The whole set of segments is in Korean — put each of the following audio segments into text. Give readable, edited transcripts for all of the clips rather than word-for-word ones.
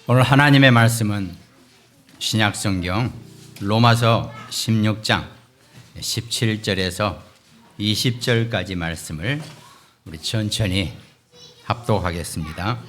오늘 하나님의 말씀은 신약성경 로마서 16장 17절에서 20절까지 말씀을 우리 천천히 합독하겠습니다.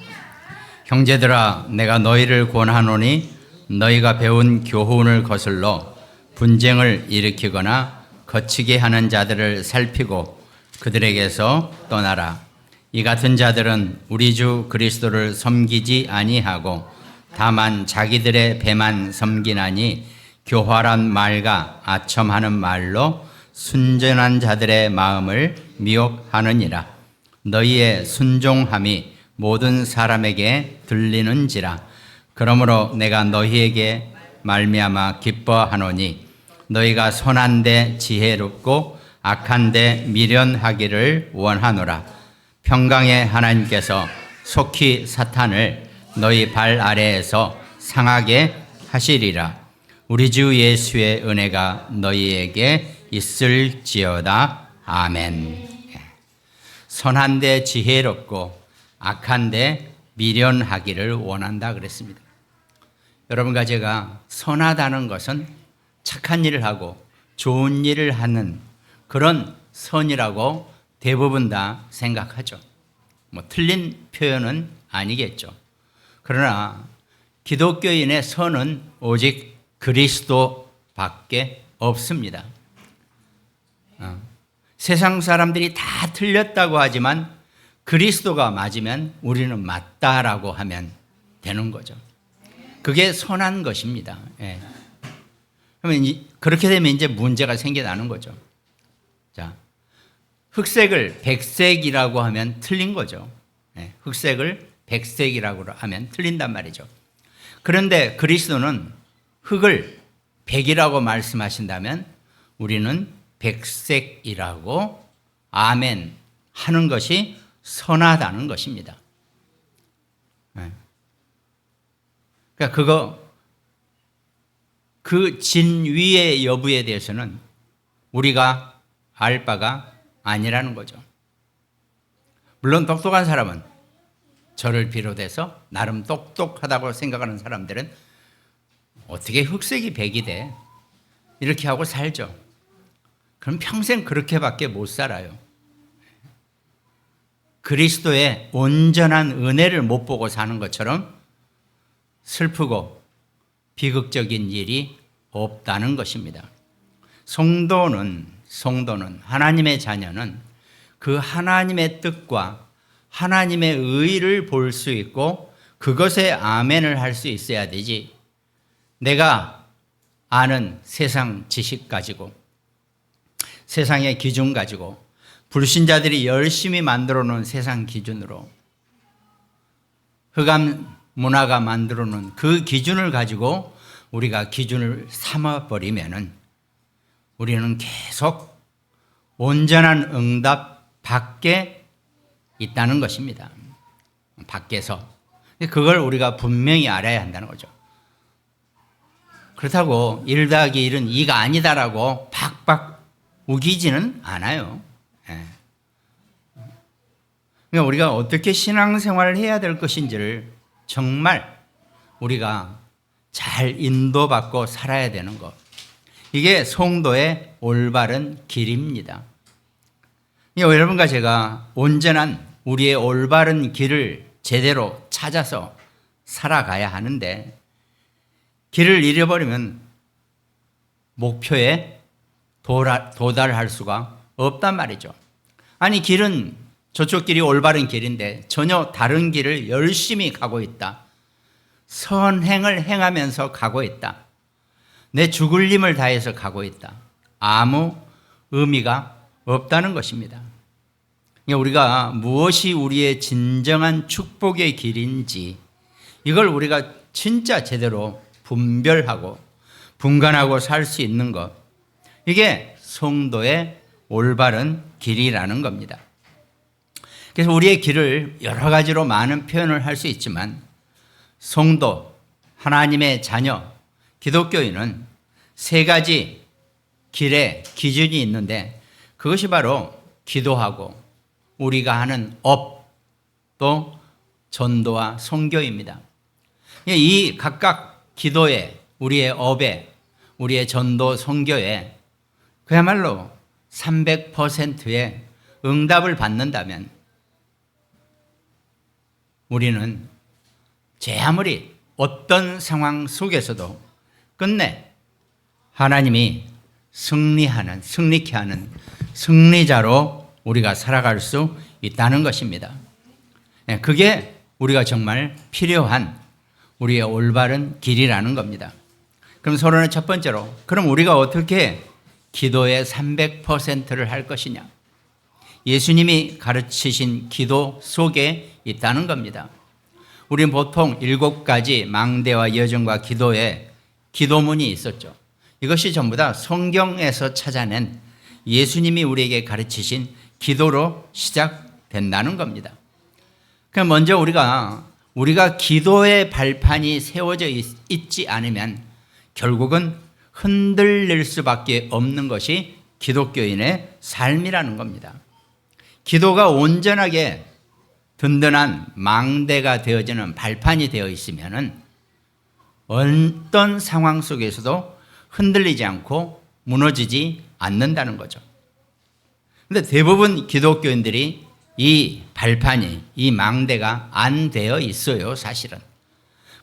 형제들아, 내가 너희를 권하노니 너희가 배운 교훈을 거슬러 분쟁을 일으키거나 거치게 하는 자들을 살피고 그들에게서 떠나라. 이 같은 자들은 우리 주 그리스도를 섬기지 아니하고 다만 자기들의 배만 섬기나니 교활한 말과 아첨하는 말로 순전한 자들의 마음을 미혹하느니라. 너희의 순종함이 모든 사람에게 들리는지라. 그러므로 내가 너희에게 말미암아 기뻐하노니 너희가 선한데 지혜롭고 악한데 미련하기를 원하노라. 평강의 하나님께서 속히 사탄을 너희 발 아래에서 상하게 하시리라. 우리 주 예수의 은혜가 너희에게 있을지어다. 아멘. 선한데 지혜롭고 악한데 미련하기를 원한다 그랬습니다. 여러분과 제가 선하다는 것은 착한 일을 하고 좋은 일을 하는 그런 선이라고 대부분 다 생각하죠. 틀린 표현은 아니겠죠. 그러나 기독교인의 선은 오직 그리스도밖에 없습니다. 세상 사람들이 다 틀렸다고 하지만 그리스도가 맞으면 우리는 맞다라고 하면 되는 거죠. 그게 선한 것입니다. 예. 그러면 그렇게 되면 이제 문제가 생겨나는 거죠. 자, 흑색을 백색이라고 하면 틀린 거죠. 예. 흑색을 백색이라고 하면 틀린단 말이죠. 그런데 그리스도는 흑을 백이라고 말씀하신다면 우리는 백색이라고 아멘 하는 것이 선하다는 것입니다. 그러니까 그 진위의 여부에 대해서는 우리가 알 바가 아니라는 거죠. 물론 똑똑한 사람은 저를 비롯해서 나름 똑똑하다고 생각하는 사람들은 어떻게 흑색이 백이 돼? 이렇게 하고 살죠. 그럼 평생 그렇게밖에 못 살아요. 그리스도의 온전한 은혜를 못 보고 사는 것처럼 슬프고 비극적인 일이 없다는 것입니다. 성도는 하나님의 자녀는 그 하나님의 뜻과 하나님의 의를 볼 수 있고 그것에 아멘을 할 수 있어야 되지. 내가 아는 세상 지식 가지고 세상의 기준 가지고 불신자들이 열심히 만들어 놓은 세상 기준으로 흑암 문화가 만들어 놓은 그 기준을 가지고 우리가 기준을 삼아버리면은 우리는 계속 온전한 응답 밖에 있다는 것입니다. 밖에서. 그걸 우리가 분명히 알아야 한다는 거죠. 그렇다고 1 더하기 1은 2가 아니다라고 팍팍 우기지는 않아요. 그러니까 우리가 어떻게 신앙생활을 해야 될 것인지를 정말 우리가 잘 인도받고 살아야 되는 것. 이게 성도의 올바른 길입니다. 여러분과 제가 온전한 우리의 올바른 길을 제대로 찾아서 살아가야 하는데 길을 잃어버리면 목표에 도달할 수가 없단 말이죠. 아니, 길은 저쪽 길이 올바른 길인데 전혀 다른 길을 열심히 가고 있다. 선행을 행하면서 가고 있다. 내 죽을 힘을 다해서 가고 있다. 아무 의미가 없다는 것입니다. 우리가 무엇이 우리의 진정한 축복의 길인지 이걸 우리가 진짜 제대로 분별하고 분간하고 살 수 있는 것, 이게 성도의 올바른 길이라는 겁니다. 그래서 우리의 길을 여러 가지로 많은 표현을 할 수 있지만 성도, 하나님의 자녀, 기독교인은 3가지 길의 기준이 있는데 그것이 바로 기도하고 우리가 하는 업, 또 전도와 선교입니다. 이 각각 기도에, 우리의 업에, 우리의 전도 선교에 그야말로 300%의 응답을 받는다면 우리는 제 아무리 어떤 상황 속에서도 끝내 하나님이 승리케 하는 승리자로 우리가 살아갈 수 있다는 것입니다. 그게 우리가 정말 필요한 우리의 올바른 길이라는 겁니다. 그럼 서론의 첫 번째로, 그럼 우리가 어떻게 기도의 300%를 할 것이냐? 예수님이 가르치신 기도 속에 있다는 겁니다. 우리는 보통 7가지 망대와 여정과 기도에 기도문이 있었죠. 이것이 전부 다 성경에서 찾아낸 예수님이 우리에게 가르치신 기도로 시작된다는 겁니다. 그럼 먼저 우리가 기도의 발판이 세워져 있지 않으면 결국은 흔들릴 수밖에 없는 것이 기독교인의 삶이라는 겁니다. 기도가 온전하게 든든한 망대가 되어지는 발판이 되어 있으면 어떤 상황 속에서도 흔들리지 않고 무너지지 않는다는 거죠. 그런데 대부분 기독교인들이 이 발판이, 이 망대가 안 되어 있어요, 사실은.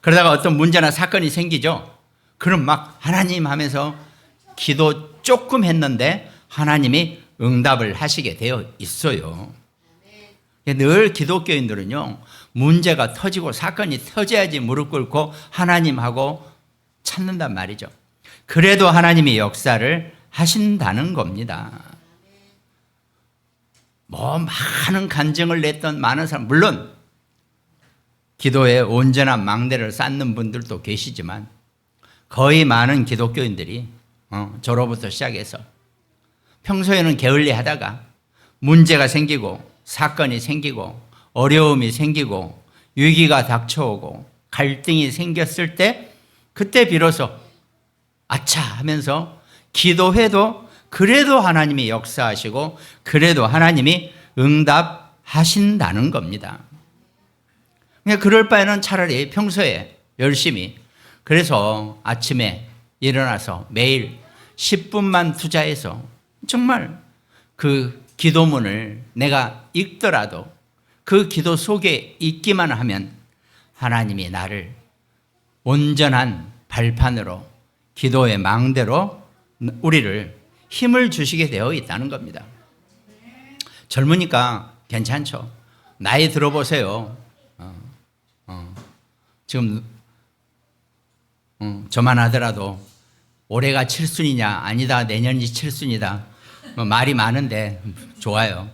그러다가 어떤 문제나 사건이 생기죠. 그럼 막 하나님 하면서 기도 조금 했는데 하나님이 응답을 하시게 되어 있어요. 늘 기독교인들은요, 문제가 터지고 사건이 터져야지 무릎 꿇고 하나님하고 찾는단 말이죠. 그래도 하나님이 역사를 하신다는 겁니다. 많은 간증을 냈던 많은 사람, 물론 기도에 온전한 망대를 쌓는 분들도 계시지만 거의 많은 기독교인들이 저로부터 시작해서 평소에는 게을리 하다가 문제가 생기고 사건이 생기고 어려움이 생기고 위기가 닥쳐오고 갈등이 생겼을 때 그때 비로소 아차 하면서 기도해도 그래도 하나님이 역사하시고 그래도 하나님이 응답하신다는 겁니다. 그럴 바에는 차라리 평소에 열심히, 그래서 아침에 일어나서 매일 10분만 투자해서 정말 그 기도문을 내가 읽더라도 그 기도 속에 있기만 하면 하나님이 나를 온전한 발판으로, 기도의 망대로 우리를 힘을 주시게 되어 있다는 겁니다. 젊으니까 괜찮죠. 나이 들어보세요. 지금 저만 하더라도 올해가 7순이냐, 아니다 내년이 7순이다, 말이 많은데 좋아요.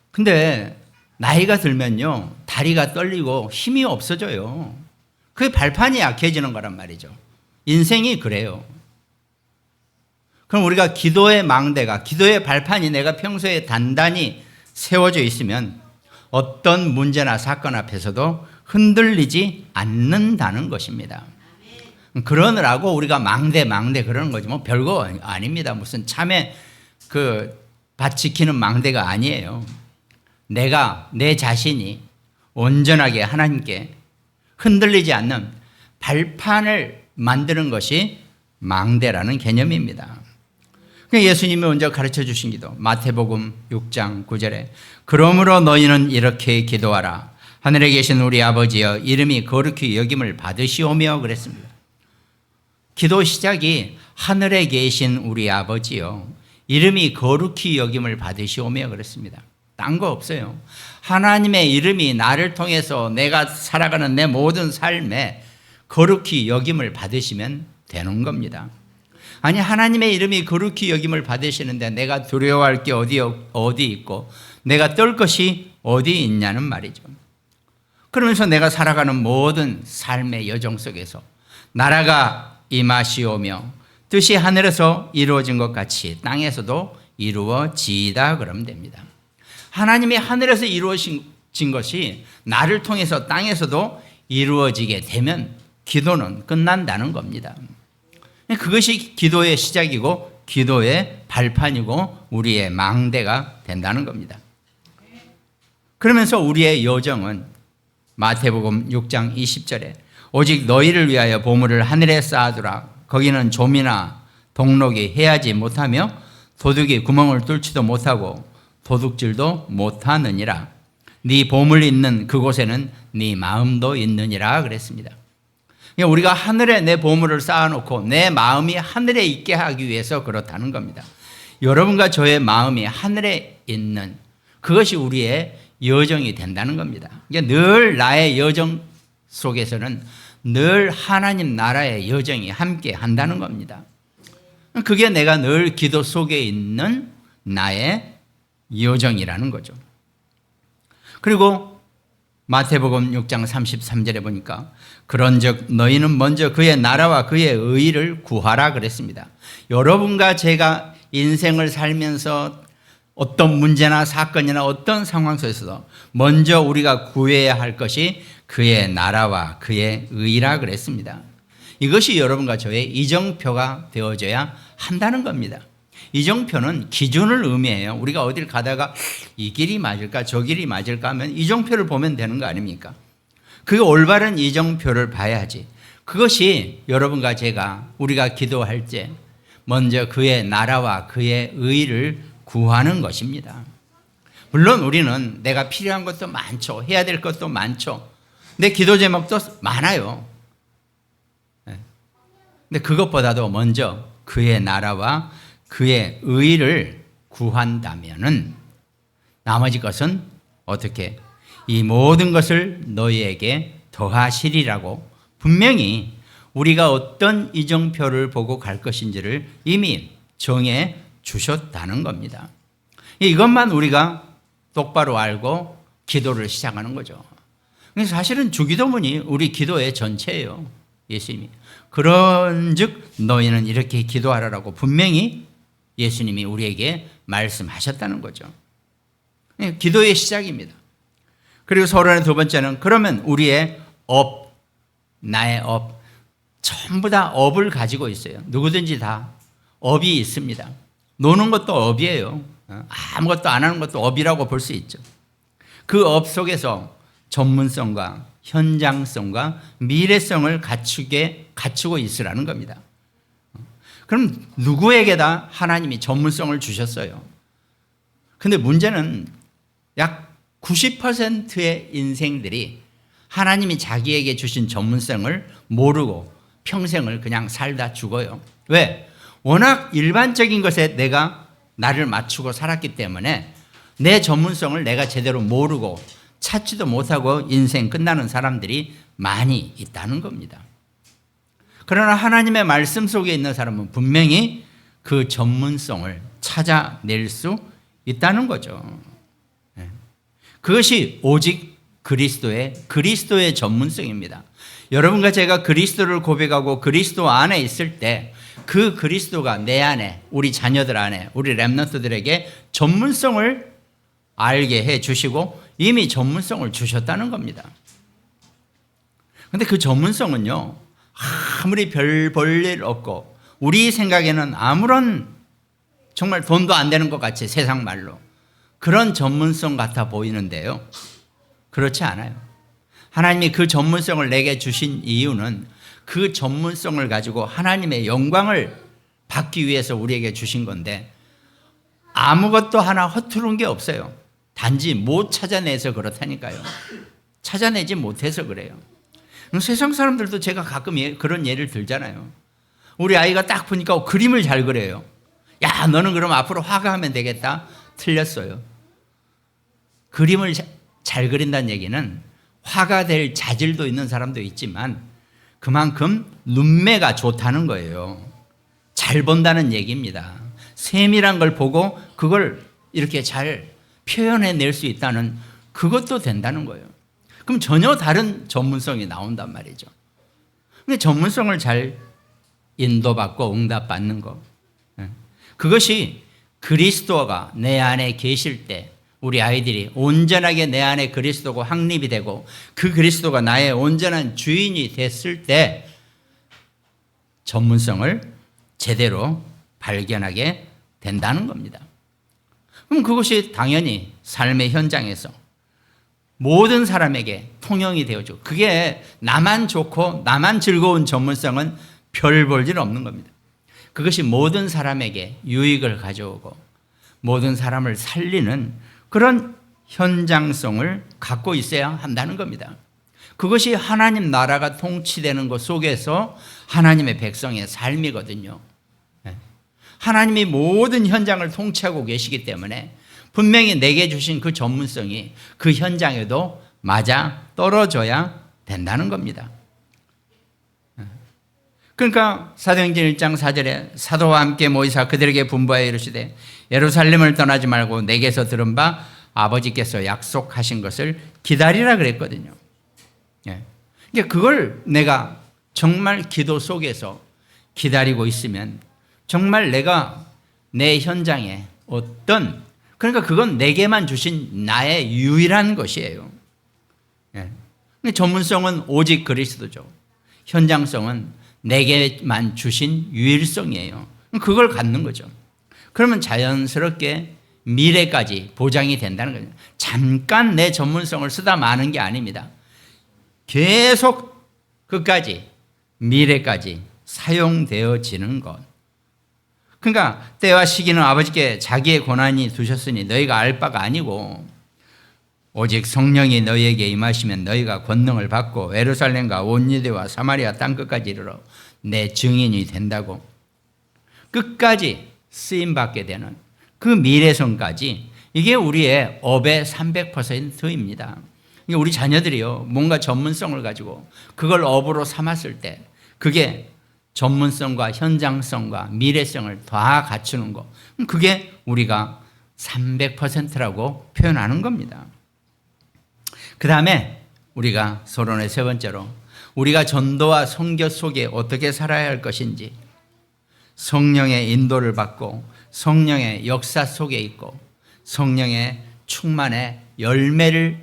근데 나이가 들면요, 다리가 떨리고 힘이 없어져요. 그게 발판이 약해지는 거란 말이죠. 인생이 그래요. 그럼 우리가 기도의 망대가, 기도의 발판이 내가 평소에 단단히 세워져 있으면 어떤 문제나 사건 앞에서도 흔들리지 않는다는 것입니다. 그러느라고 우리가 망대 그러는 거지 뭐 별거 아닙니다. 무슨 참에 밭 지키는 망대가 아니에요. 내가, 내 자신이 온전하게 하나님께 흔들리지 않는 발판을 만드는 것이 망대라는 개념입니다. 예수님이 먼저 가르쳐 주신 기도, 마태복음 6장 9절에 그러므로 너희는 이렇게 기도하라. 하늘에 계신 우리 아버지여, 이름이 거룩히 여김을 받으시오며 그랬습니다. 기도 시작이 하늘에 계신 우리 아버지여, 이름이 거룩히 여김을 받으시오며 그랬습니다. 딴 거 없어요. 하나님의 이름이 나를 통해서 내가 살아가는 내 모든 삶에 거룩히 여김을 받으시면 되는 겁니다. 아니, 하나님의 이름이 거룩히 여김을 받으시는데 내가 두려워할 게 어디 있고 내가 떨 것이 어디 있냐는 말이죠. 그러면서 내가 살아가는 모든 삶의 여정 속에서 나라가 임하시오며 뜻이 하늘에서 이루어진 것 같이 땅에서도 이루어지이다 그러면 됩니다. 하나님이 하늘에서 이루어진 것이 나를 통해서 땅에서도 이루어지게 되면 기도는 끝난다는 겁니다. 그것이 기도의 시작이고 기도의 발판이고 우리의 망대가 된다는 겁니다. 그러면서 우리의 여정은 마태복음 6장 20절에 오직 너희를 위하여 보물을 하늘에 쌓아두라. 거기는 좀이나 동록이 해하지 못하며 도둑이 구멍을 뚫지도 못하고 도둑질도 못하느니라. 네 보물 있는 그곳에는 네 마음도 있느니라 그랬습니다. 우리가 하늘에 내 보물을 쌓아놓고 내 마음이 하늘에 있게 하기 위해서 그렇다는 겁니다. 여러분과 저의 마음이 하늘에 있는 그것이 우리의 여정이 된다는 겁니다. 늘 나의 여정 속에서는 늘 하나님 나라의 여정이 함께 한다는 겁니다. 그게 내가 늘 기도 속에 있는 나의 여정이라는 거죠. 그리고 마태복음 6장 33절에 보니까 그런즉 너희는 먼저 그의 나라와 그의 의를 구하라 그랬습니다. 여러분과 제가 인생을 살면서 어떤 문제나 사건이나 어떤 상황 속에서도 먼저 우리가 구해야 할 것이 그의 나라와 그의 의라 그랬습니다. 이것이 여러분과 저의 이정표가 되어져야 한다는 겁니다. 이정표는 기준을 의미해요. 우리가 어딜 가다가 이 길이 맞을까 저 길이 맞을까 하면 이정표를 보면 되는 거 아닙니까? 그 올바른 이정표를 봐야지. 그것이 여러분과 제가 우리가 기도할 때 먼저 그의 나라와 그의 의를 구하는 것입니다. 물론 우리는 내가 필요한 것도 많죠. 해야 될 것도 많죠. 내 기도 제목도 많아요. 근데 그것보다도 먼저 그의 나라와 그의 의를 구한다면은 나머지 것은 어떻게 이 모든 것을 너희에게 더하시리라고 분명히 우리가 어떤 이정표를 보고 갈 것인지를 이미 정해 주셨다는 겁니다. 이것만 우리가 똑바로 알고 기도를 시작하는 거죠. 사실은 주기도문이 우리 기도의 전체예요. 예수님이 그런즉 너희는 이렇게 기도하라라고 분명히 예수님이 우리에게 말씀하셨다는 거죠. 기도의 시작입니다. 그리고 서론의 두 번째는 그러면 우리의 업, 나의 업, 전부 다 업을 가지고 있어요. 누구든지 다 업이 있습니다. 노는 것도 업이에요. 아무것도 안 하는 것도 업이라고 볼 수 있죠. 그 업 속에서 전문성과 현장성과 미래성을 갖추고 있으라는 겁니다. 그럼 누구에게다 하나님이 전문성을 주셨어요. 근데 문제는 약 90%의 인생들이 하나님이 자기에게 주신 전문성을 모르고 평생을 그냥 살다 죽어요. 왜? 워낙 일반적인 것에 내가 나를 맞추고 살았기 때문에 내 전문성을 내가 제대로 모르고 찾지도 못하고 인생 끝나는 사람들이 많이 있다는 겁니다. 그러나 하나님의 말씀 속에 있는 사람은 분명히 그 전문성을 찾아낼 수 있다는 거죠. 그것이 오직 그리스도의 전문성입니다. 여러분과 제가 그리스도를 고백하고 그리스도 안에 있을 때 그 그리스도가 내 안에, 우리 자녀들 안에, 우리 렘넌트들에게 전문성을 알게 해 주시고 이미 전문성을 주셨다는 겁니다. 그런데 그 전문성은요, 아무리 별 볼 일 없고 우리 생각에는 아무런 정말 돈도 안 되는 것 같이 세상 말로 그런 전문성 같아 보이는데요. 그렇지 않아요. 하나님이 그 전문성을 내게 주신 이유는 그 전문성을 가지고 하나님의 영광을 받기 위해서 우리에게 주신 건데 아무것도 하나 허투른 게 없어요. 단지 못 찾아내서 그렇다니까요. 찾아내지 못해서 그래요. 세상 사람들도 제가 가끔 그런 예를 들잖아요. 우리 아이가 딱 보니까 그림을 잘 그려요. 야, 너는 그럼 앞으로 화가하면 되겠다. 틀렸어요. 그림을 잘 그린다는 얘기는 화가 될 자질도 있는 사람도 있지만 그만큼 눈매가 좋다는 거예요. 잘 본다는 얘기입니다. 세밀한 걸 보고 그걸 이렇게 잘 표현해낼 수 있다는 그것도 된다는 거예요. 그럼 전혀 다른 전문성이 나온단 말이죠. 근데 전문성을 잘 인도받고 응답받는 거, 그것이 그리스도가 내 안에 계실 때 우리 아이들이 온전하게 내 안에 그리스도가 확립이 되고 그 그리스도가 나의 온전한 주인이 됐을 때 전문성을 제대로 발견하게 된다는 겁니다. 그럼 그것이 당연히 삶의 현장에서 모든 사람에게 통용이 되어줘. 그게 나만 좋고 나만 즐거운 전문성은 별 볼 일 없는 겁니다. 그것이 모든 사람에게 유익을 가져오고 모든 사람을 살리는 그런 현장성을 갖고 있어야 한다는 겁니다. 그것이 하나님 나라가 통치되는 것 속에서 하나님의 백성의 삶이거든요. 하나님이 모든 현장을 통치하고 계시기 때문에 분명히 내게 주신 그 전문성이 그 현장에도 맞아 떨어져야 된다는 겁니다. 그러니까 사도행전 1장 4절에 사도와 함께 모이사 그들에게 분부하여 이르시되 예루살렘을 떠나지 말고 내게서 들은 바 아버지께서 약속하신 것을 기다리라 그랬거든요. 그러니까 그걸 내가 정말 기도 속에서 기다리고 있으면 정말 내가 내 현장에 어떤, 그러니까 그건 내게만 주신 나의 유일한 것이에요. 전문성은 오직 그리스도죠. 현장성은 내게만 주신 유일성이에요. 그걸 갖는 거죠. 그러면 자연스럽게 미래까지 보장이 된다는 거죠. 잠깐 내 전문성을 쓰다 마는 게 아닙니다. 계속 끝까지 미래까지 사용되어지는 것. 그러니까 때와 시기는 아버지께 자기의 고난이 두셨으니 너희가 알 바가 아니고 오직 성령이 너희에게 임하시면 너희가 권능을 받고 예루살렘과 온 유대와 사마리아 땅끝까지 이르러 내 증인이 된다고. 끝까지 쓰임받게 되는 그 미래성까지, 이게 우리의 업의 300%입니다. 우리 자녀들이요, 뭔가 전문성을 가지고 그걸 업으로 삼았을 때 그게 전문성과 현장성과 미래성을 다 갖추는 것, 그게 우리가 300%라고 표현하는 겁니다. 그 다음에 우리가 서론의 세 번째로 우리가 전도와 선교 속에 어떻게 살아야 할 것인지, 성령의 인도를 받고 성령의 역사 속에 있고 성령의 충만의 열매를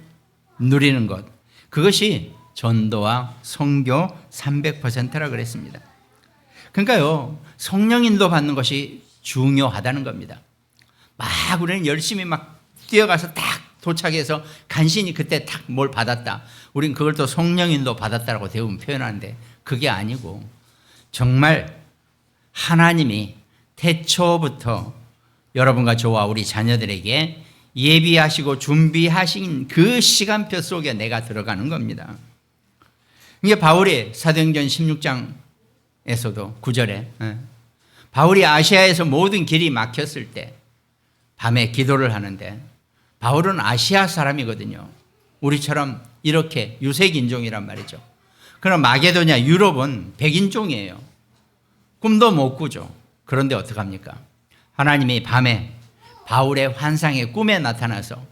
누리는 것, 그것이 전도와 선교 300%라 그랬습니다. 그러니까요, 성령 인도 받는 것이 중요하다는 겁니다. 막 우리는 열심히 막 뛰어가서 딱 도착해서 간신히 그때 딱 뭘 받았다, 우린 그걸 또 성령 인도 받았다라고 대부분 표현하는데 그게 아니고 정말 하나님이 태초부터 여러분과 저와 우리 자녀들에게 예비하시고 준비하신 그 시간표 속에 내가 들어가는 겁니다. 이게 바울이 사도행전 16장에서도 9절에 바울이 아시아에서 모든 길이 막혔을 때 밤에 기도를 하는데, 바울은 아시아 사람이거든요. 우리처럼 이렇게 유색인종이란 말이죠. 그럼 마게도냐 유럽은 백인종이에요. 꿈도 못 꾸죠. 그런데 어떡합니까? 하나님이 밤에 바울의 환상의 꿈에 나타나서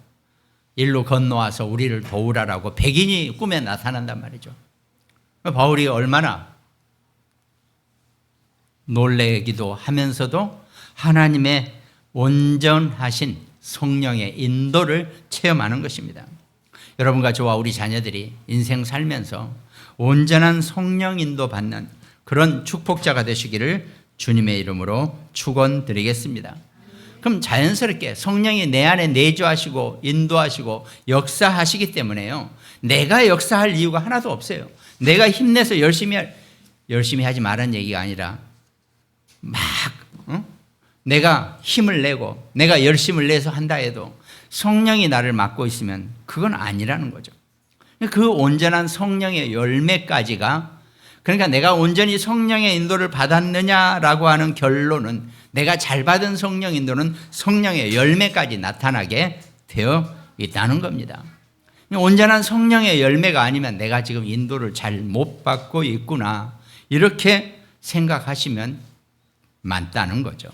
일로 건너와서 우리를 도우라라고 백인이 꿈에 나타난단 말이죠. 바울이 얼마나 놀래기도 하면서도 하나님의 온전하신 성령의 인도를 체험하는 것입니다. 여러분과 저와 우리 자녀들이 인생 살면서 온전한 성령 인도 받는 그런 축복자가 되시기를 주님의 이름으로 축원드리겠습니다. 그럼 자연스럽게 성령이 내 안에 내주하시고 인도하시고 역사하시기 때문에요, 내가 역사할 이유가 하나도 없어요. 내가 힘내서 열심히 하지 말라는 얘기가 아니라 막 내가 힘을 내고 내가 열심을 내서 한다 해도 성령이 나를 맡고 있으면 그건 아니라는 거죠. 그 온전한 성령의 열매까지가, 그러니까 내가 온전히 성령의 인도를 받았느냐라고 하는 결론은 내가 잘 받은 성령 인도는 성령의 열매까지 나타나게 되어 있다는 겁니다. 온전한 성령의 열매가 아니면 내가 지금 인도를 잘 못 받고 있구나, 이렇게 생각하시면 맞다는 거죠.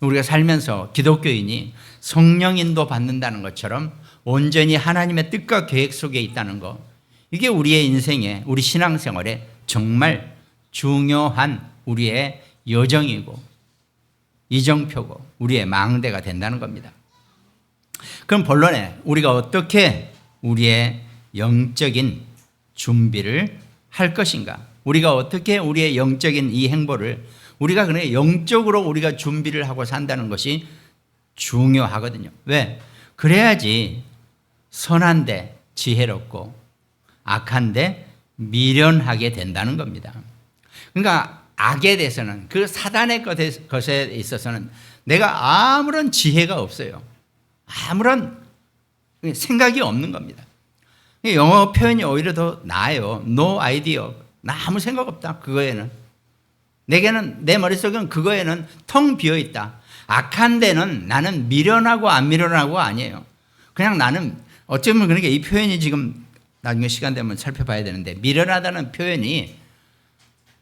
우리가 살면서 기독교인이 성령 인도 받는다는 것처럼 온전히 하나님의 뜻과 계획 속에 있다는 것, 이게 우리의 인생에, 우리 신앙생활에 정말 중요한 우리의 여정이고 이정표고 우리의 망대가 된다는 겁니다. 그럼 본론에 우리가 어떻게 우리의 영적인 준비를 할 것인가, 우리가 어떻게 우리의 영적인 이 행보를 우리가 그냥 영적으로 우리가 준비를 하고 산다는 것이 중요하거든요. 왜? 그래야지 선한데 지혜롭고 악한데 미련하게 된다는 겁니다. 그러니까 악에 대해서는, 그 사단의 것에 있어서는 내가 아무런 지혜가 없어요. 아무런 생각이 없는 겁니다. 영어 표현이 오히려 더 나아요. No idea. 나 아무 생각 없다. 그거에는. 내게는, 내 머릿속은 그거에는 텅 비어 있다. 악한 데는 나는 미련하고 안 미련하고 아니에요. 그냥 나는, 어쩌면 그러니까 이 표현이 지금 나중에 시간 되면 살펴봐야 되는데, 미련하다는 표현이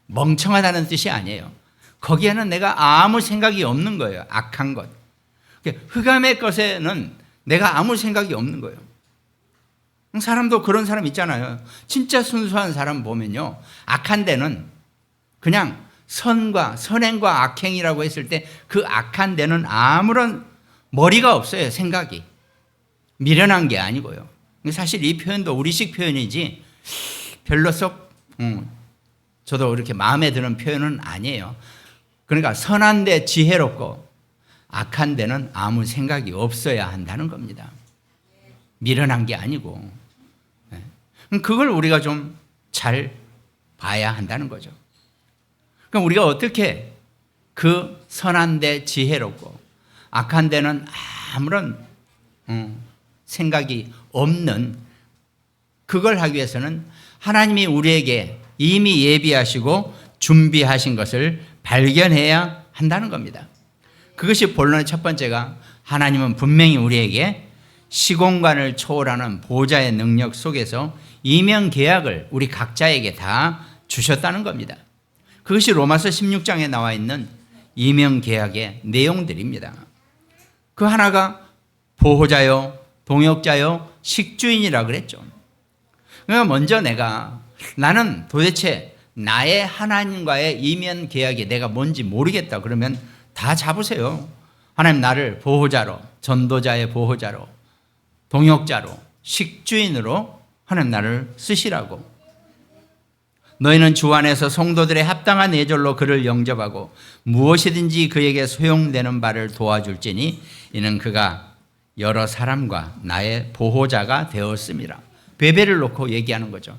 멍청하다는 뜻이 아니에요. 거기에는 내가 아무 생각이 없는 거예요. 악한 것. 흑암의 것에는 내가 아무 생각이 없는 거예요. 사람도 그런 사람 있잖아요. 진짜 순수한 사람 보면요, 악한 데는 그냥 선행과 악행이라고 했을 때 그 악한 데는 아무런 머리가 없어요. 생각이. 미련한 게 아니고요. 사실 이 표현도 우리식 표현이지 별로 썩 저도 이렇게 마음에 드는 표현은 아니에요. 그러니까 선한 데 지혜롭고 악한 데는 아무 생각이 없어야 한다는 겁니다. 미련한 게 아니고. 그걸 우리가 좀 잘 봐야 한다는 거죠. 그럼 우리가 어떻게 그 선한 데 지혜롭고 악한 데는 아무런 생각이 없는, 그걸 하기 위해서는 하나님이 우리에게 이미 예비하시고 준비하신 것을 발견해야 한다는 겁니다. 그것이 본론의 첫 번째가, 하나님은 분명히 우리에게 시공간을 초월하는 보좌의 능력 속에서 이명 계약을 우리 각자에게 다 주셨다는 겁니다. 그것이 로마서 16장에 나와 있는 이명 계약의 내용들입니다. 그 하나가 보호자요, 동역자요, 식주인이라 그랬죠. 그러니까 먼저 나는 도대체 나의 하나님과의 이면 계약이 내가 뭔지 모르겠다 그러면 다 잡으세요. 하나님 나를 보호자로, 전도자의 보호자로, 동역자로, 식주인으로 하나님 나를 쓰시라고. 너희는 주 안에서 성도들의 합당한 예절로 그를 영접하고 무엇이든지 그에게 소용되는 바를 도와줄지니 이는 그가 여러 사람과 나의 보호자가 되었음이라. 베베를 놓고 얘기하는 거죠.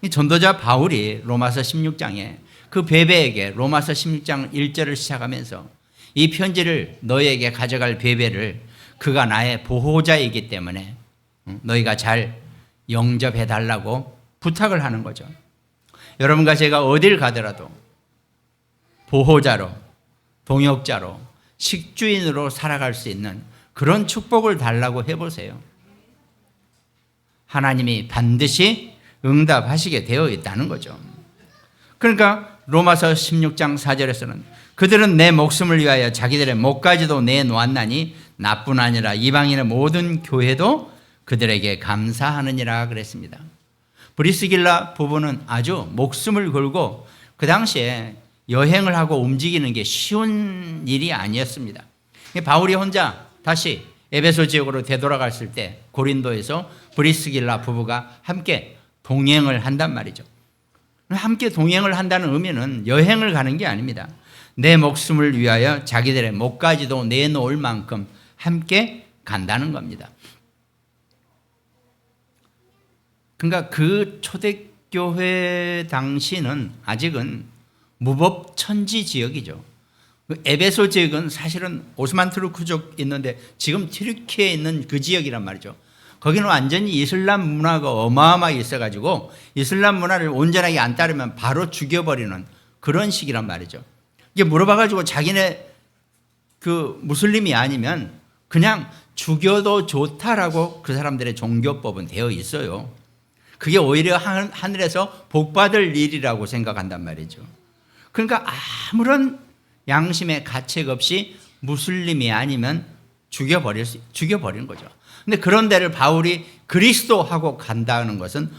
전도자 바울이 로마서 16장에 그 베베에게 로마서 16장 1절을 시작하면서 이 편지를 너희에게 가져갈 베베를 그가 나의 보호자이기 때문에 너희가 잘 영접해 달라고 부탁을 하는 거죠. 여러분과 제가 어딜 가더라도 보호자로, 동역자로, 식주인으로 살아갈 수 있는 그런 축복을 달라고 해보세요. 하나님이 반드시 응답하시게 되어 있다는 거죠. 그러니까 로마서 16장 4절에서는 그들은 내 목숨을 위하여 자기들의 목까지도 내놓았나니 나뿐 아니라 이방인의 모든 교회도 그들에게 감사하느니라 그랬습니다. 브리스길라 부부는 아주 목숨을 걸고 그 당시에 여행을 하고 움직이는 게 쉬운 일이 아니었습니다. 바울이 혼자 다시 에베소 지역으로 되돌아갔을 때 고린도에서 브리스길라 부부가 함께 동행을 한단 말이죠. 함께 동행을 한다는 의미는 여행을 가는 게 아닙니다. 내 목숨을 위하여 자기들의 목까지도 내놓을 만큼 함께 간다는 겁니다. 그러니까 그 초대교회 당시는 아직은 무법천지 지역이죠. 에베소 지역은 사실은 오스만 투르크족 있는데 지금 튀르키예에 있는 그 지역이란 말이죠. 거기는 완전히 이슬람 문화가 어마어마하게 있어가지고 이슬람 문화를 온전하게 안 따르면 바로 죽여버리는 그런 식이란 말이죠. 이게 물어봐가지고 자기네 그 무슬림이 아니면 그냥 죽여도 좋다라고 그 사람들의 종교법은 되어 있어요. 그게 오히려 하늘에서 복받을 일이라고 생각한단 말이죠. 그러니까 아무런 양심의 가책 없이 무슬림이 아니면 죽여버리는 거죠. 근데 그런 데를 바울이 그리스도하고 간다는 것은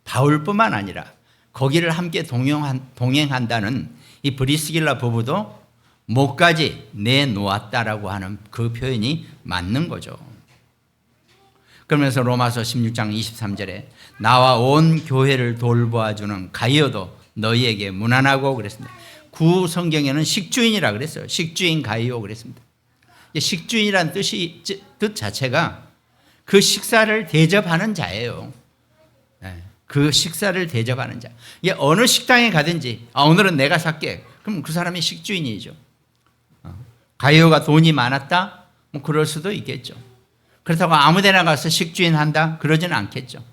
바울뿐만 아니라 거기를 함께 동행한다는 이 브리스길라 부부도 목까지 내놓았다라고 하는 그 표현이 맞는 거죠. 그러면서 로마서 16장 23절에 나와 온 교회를 돌보아주는 가이오도 너희에게 문안하고 그랬습니다. 구 성경에는 식주인이라 그랬어요. 식주인 가이오 그랬습니다. 식주인이라는 뜻 자체가 그 식사를 대접하는 자예요. 그 식사를 대접하는 자. 이게 어느 식당에 가든지 오늘은 내가 살게. 그럼 그 사람이 식주인이죠. 가이오가 돈이 많았다? 뭐 그럴 수도 있겠죠. 그렇다고 아무 데나 가서 식주인 한다? 그러지는 않겠죠.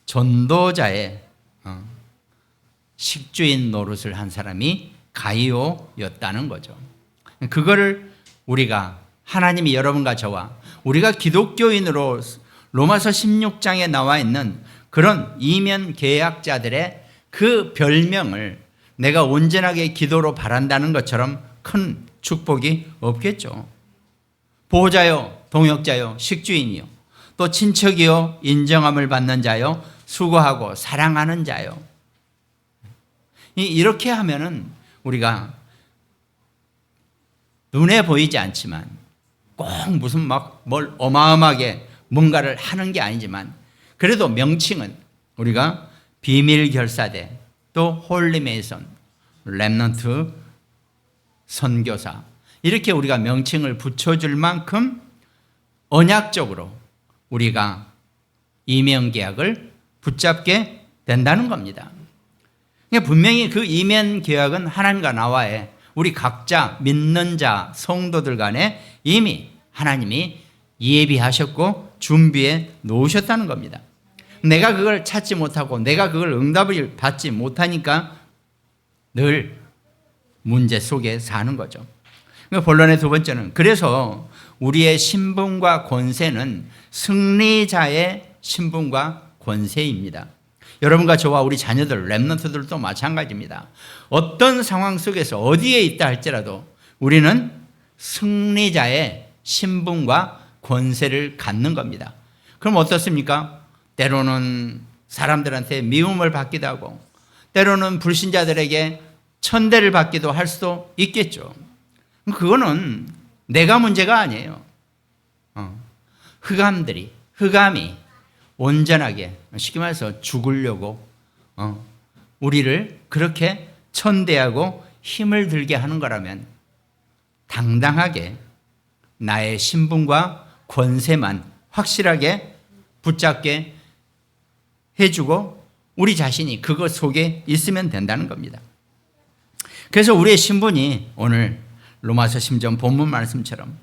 전도자의 식주인 노릇을 한 사람이 가이오였다는 거죠. 그거를 우리가 하나님이 여러분과 저와 우리가 기독교인으로 로마서 16장에 나와 있는 그런 이면 계약자들의 그 별명을 내가 온전하게 기도로 바란다는 것처럼 큰 축복이 없겠죠. 보호자요, 동역자요, 식주인이요, 또 친척이요, 인정함을 받는 자요, 수고하고 사랑하는 자요. 이렇게 하면은 우리가 눈에 보이지 않지만 꼭 무슨 막 뭘 어마어마하게 뭔가를 하는 게 아니지만 그래도 명칭은 우리가 비밀 결사대, 또 홀리메이선, 렘넌트 선교사 이렇게 우리가 명칭을 붙여줄 만큼 언약적으로 우리가 이면계약을 붙잡게 된다는 겁니다. 분명히 그 이면계약은 하나님과 나와의 우리 각자 믿는 자 성도들 간에 이미 하나님이 예비하셨고 준비해 놓으셨다는 겁니다. 내가 그걸 찾지 못하고 내가 그걸 응답을 받지 못하니까 늘 문제 속에 사는 거죠. 본론의 두 번째는 그래서 우리의 신분과 권세는 승리자의 신분과 권세입니다. 여러분과 저와 우리 자녀들, 렘넌트들도 마찬가지입니다. 어떤 상황 속에서 어디에 있다 할지라도 우리는 승리자의 신분과 권세를 갖는 겁니다. 그럼 어떻습니까? 때로는 사람들한테 미움을 받기도 하고 때로는 불신자들에게 천대를 받기도 할 수도 있겠죠. 그거는 내가 문제가 아니에요. 흑암이 온전하게 쉽게 말해서 죽으려고 우리를 그렇게 천대하고 힘을 들게 하는 거라면 당당하게 나의 신분과 권세만 확실하게 붙잡게 해주고 우리 자신이 그것 속에 있으면 된다는 겁니다. 그래서 우리의 신분이 오늘 로마서 10장 본문 말씀처럼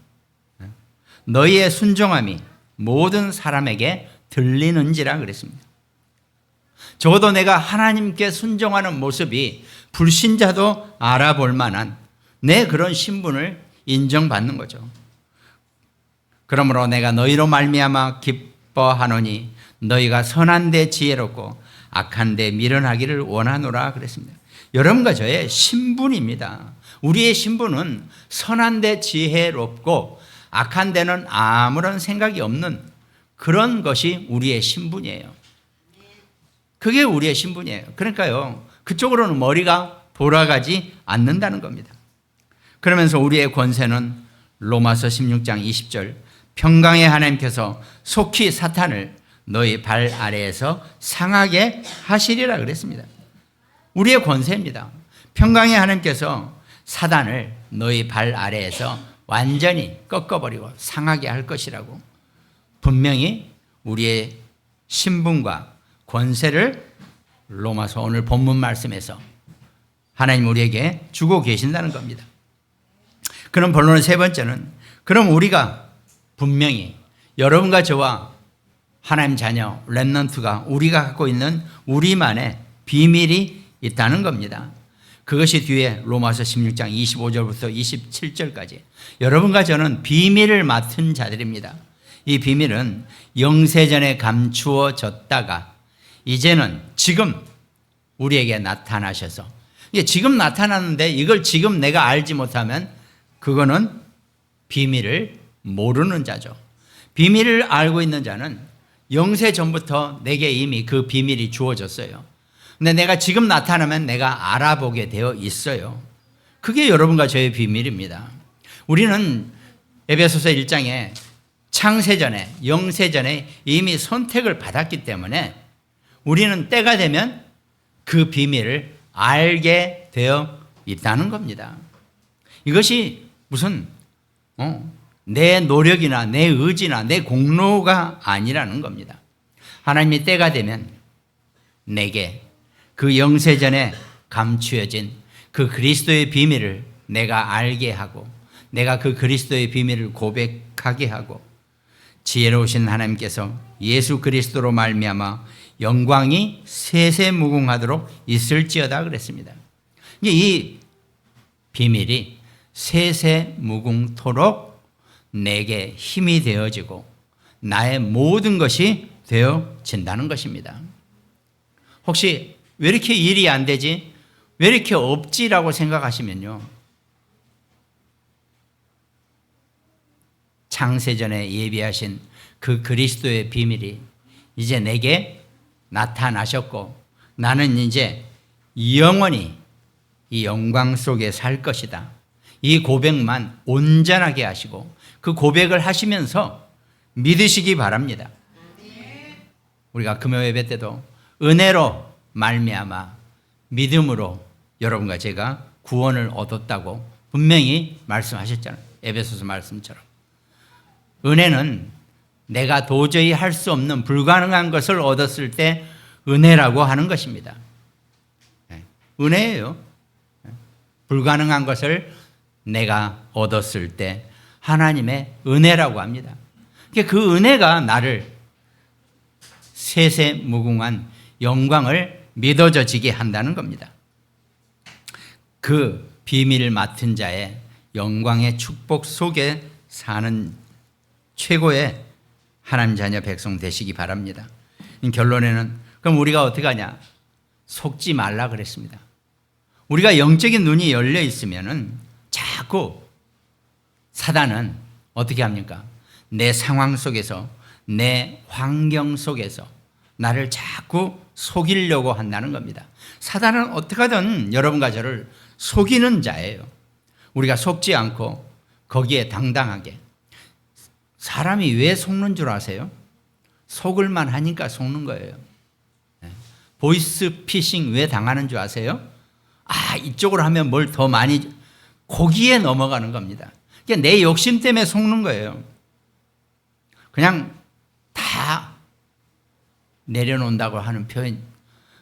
너희의 순종함이 모든 사람에게 들리는지라 그랬습니다. 적어도 내가 하나님께 순종하는 모습이 불신자도 알아볼 만한 내 그런 신분을 인정받는 거죠. 그러므로 내가 너희로 말미암아 기뻐하노니 너희가 선한 데 지혜롭고 악한 데 미련하기를 원하노라 그랬습니다. 여러분과 저의 신분입니다. 우리의 신분은 선한 데 지혜롭고 악한 데는 아무런 생각이 없는 그런 것이 우리의 신분이에요. 그게 우리의 신분이에요. 그러니까요, 그쪽으로는 머리가 돌아가지 않는다는 겁니다. 그러면서 우리의 권세는 로마서 16장 20절 평강의 하나님께서 속히 사탄을 너희 발 아래에서 상하게 하시리라 그랬습니다. 우리의 권세입니다. 평강의 하나님께서 사단을 너희 발 아래에서 완전히 꺾어버리고 상하게 할 것이라고 분명히 우리의 신분과 권세를 로마서 오늘 본문 말씀에서 하나님 우리에게 주고 계신다는 겁니다. 그럼 본론의 세 번째는 그럼 우리가 분명히 여러분과 저와 하나님 자녀 렘넌트가 우리가 갖고 있는 우리만의 비밀이 있다는 겁니다. 그것이 뒤에 로마서 16장 25절부터 27절까지 여러분과 저는 비밀을 맡은 자들입니다. 이 비밀은 영세전에 감추어졌다가 이제는 지금 우리에게 나타나셔서 이게 지금 나타나는데 이걸 지금 내가 알지 못하면 그거는 비밀을 모르는 자죠. 비밀을 알고 있는 자는 영세전부터 내게 이미 그 비밀이 주어졌어요. 근데 내가 지금 나타나면 내가 알아보게 되어 있어요. 그게 여러분과 저의 비밀입니다. 우리는 에베소서 1장에 창세전에 영세전에 이미 선택을 받았기 때문에 우리는 때가 되면 그 비밀을 알게 되어 있다는 겁니다. 이것이 무슨 내 노력이나 내 의지나 내 공로가 아니라는 겁니다. 하나님이 때가 되면 내게 그 영세전에 감추어진 그 그리스도의 비밀을 내가 알게 하고 내가 그 그리스도의 비밀을 고백하게 하고 지혜로우신 하나님께서 예수 그리스도로 말미암아 영광이 세세무궁하도록 있을지어다 그랬습니다. 이 비밀이 세세무궁토록 내게 힘이 되어지고 나의 모든 것이 되어진다는 것입니다. 혹시 왜 이렇게 일이 안 되지? 왜 이렇게 없지라고 생각하시면요, 창세전에 예비하신 그 그리스도의 비밀이 이제 내게 나타나셨고 나는 이제 영원히 이 영광 속에 살 것이다. 이 고백만 온전하게 하시고 그 고백을 하시면서 믿으시기 바랍니다. 우리가 금요 예배 때도 은혜로 말미암아 믿음으로 여러분과 제가 구원을 얻었다고 분명히 말씀하셨잖아요. 에베소서 말씀처럼. 은혜는 내가 도저히 할 수 없는 불가능한 것을 얻었을 때 은혜라고 하는 것입니다. 은혜예요. 불가능한 것을 내가 얻었을 때 하나님의 은혜라고 합니다. 그 은혜가 나를 세세무궁한 영광을 믿어지게 한다는 겁니다. 그 비밀을 맡은 자의 영광의 축복 속에 사는 최고의 하나님 자녀 백성 되시기 바랍니다. 결론에는 그럼 우리가 어떻게 하냐? 속지 말라 그랬습니다. 우리가 영적인 눈이 열려 있으면은 자꾸 사단은 어떻게 합니까? 내 상황 속에서 내 환경 속에서 나를 자꾸 속이려고 한다는 겁니다. 사단은 어떻게든 여러분과 저를 속이는 자예요. 우리가 속지 않고 거기에 당당하게. 사람이 왜 속는 줄 아세요? 속을만 하니까 속는 거예요. 보이스 피싱 왜 당하는 줄 아세요? 이쪽으로 하면 뭘 더 많이, 거기에 넘어가는 겁니다. 그러니까 내 욕심 때문에 속는 거예요. 그냥 다 내려놓는다고 하는 표현,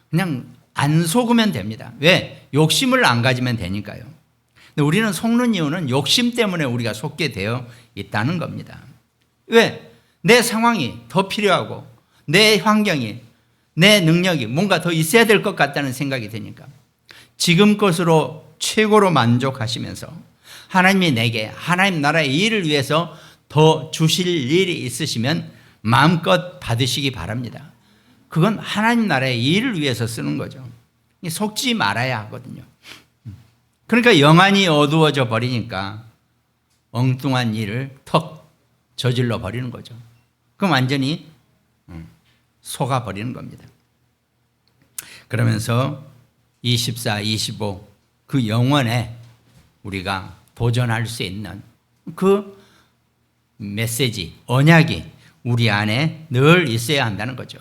그냥 안 속으면 됩니다. 왜? 욕심을 안 가지면 되니까요. 근데 우리는 속는 이유는 욕심 때문에 우리가 속게 되어 있다는 겁니다. 왜? 내 상황이 더 필요하고 내 환경이, 내 능력이 뭔가 더 있어야 될 것 같다는 생각이 드니까 지금 것으로 최고로 만족하시면서 하나님이 내게 하나님 나라의 일을 위해서 더 주실 일이 있으시면 마음껏 받으시기 바랍니다. 그건 하나님 나라의 일을 위해서 쓰는 거죠. 속지 말아야 하거든요. 그러니까 영안이 어두워져 버리니까 엉뚱한 일을 턱 저질러 버리는 거죠. 그럼 완전히 속아 버리는 겁니다. 그러면서 24, 25 그 영원에 우리가 도전할 수 있는 그 메시지, 언약이 우리 안에 늘 있어야 한다는 거죠.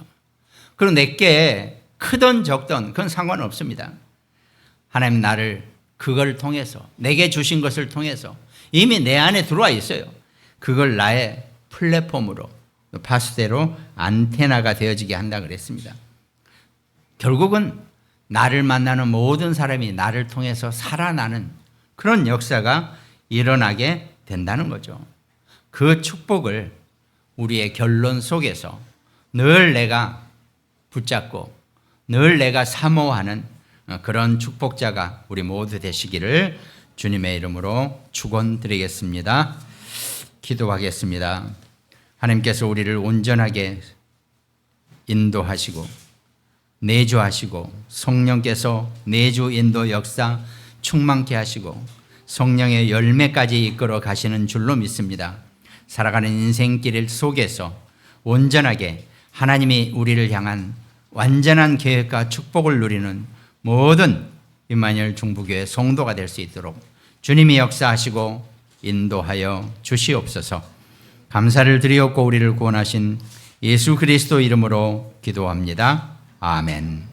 그리고 내게 크든 적든 그건 상관없습니다. 하나님 나를 그걸 통해서 내게 주신 것을 통해서 이미 내 안에 들어와 있어요. 그걸 나의 플랫폼으로 파수대로 안테나가 되어지게 한다 그랬습니다. 결국은 나를 만나는 모든 사람이 나를 통해서 살아나는 그런 역사가 일어나게 된다는 거죠. 그 축복을 우리의 결론 속에서 늘 내가 붙잡고 늘 내가 사모하는 그런 축복자가 우리 모두 되시기를 주님의 이름으로 축원드리겠습니다. 기도하겠습니다. 하나님께서 우리를 온전하게 인도하시고 내주하시고 성령께서 내주 인도 역사 충만케 하시고 성령의 열매까지 이끌어 가시는 줄로 믿습니다. 살아가는 인생길 속에서 온전하게 하나님이 우리를 향한 완전한 계획과 축복을 누리는 모든 임마누엘 중부교회 성도가 될 수 있도록 주님이 역사하시고 인도하여 주시옵소서. 감사를 드리옵고 우리를 구원하신 예수 그리스도 이름으로 기도합니다. 아멘.